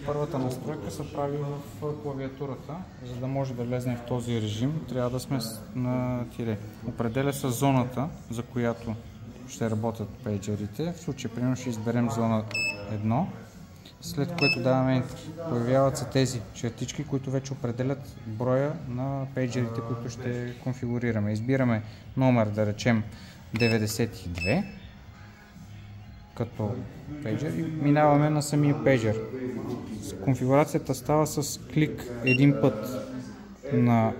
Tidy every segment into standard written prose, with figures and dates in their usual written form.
Първата настройка се прави в клавиатурата. За да може да влезем в този режим, трябва да сме на тире. Определя се зоната, за която ще работят пейджерите. В случай, примерно, ще изберем зона 1, след което даваме Enter. Появяват се тези чертички, които вече определят броя на пейджерите, които ще конфигурираме. Избираме номер, да речем 92 като пейджер и минаваме на самия пейджер. Конфигурацията става с клик един път на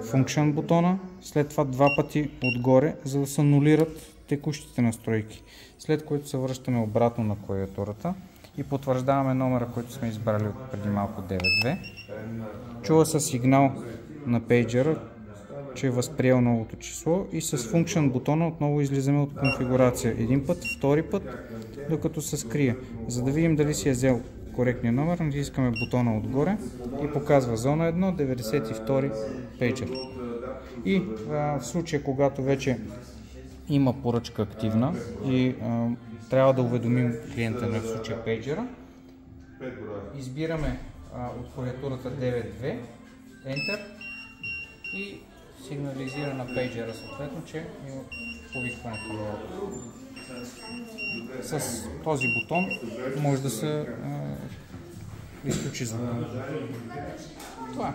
Function бутона, след това два пъти отгоре, за да се анулират текущите настройки. След което се връщаме обратно на клавиатурата и потвърждаваме номера, който сме избрали от преди малко 92. Чува се сигнал на пейджера, че е възприел новото число, и с Function бутона отново излизаме от конфигурация един път, втори път, докато се скрие. За да видим дали си е взел коректния номер, натискаме бутона отгоре и показва зона 1, 92 пейджер. И в случая, когато вече има поръчка активна и трябва да уведомим клиента, на в случая пейджера, избираме от клавиатурата 9.2, Enter и сигнализира на пейджера съответно, че има повикване към него. С този бутон може да се изключи звука. Това е.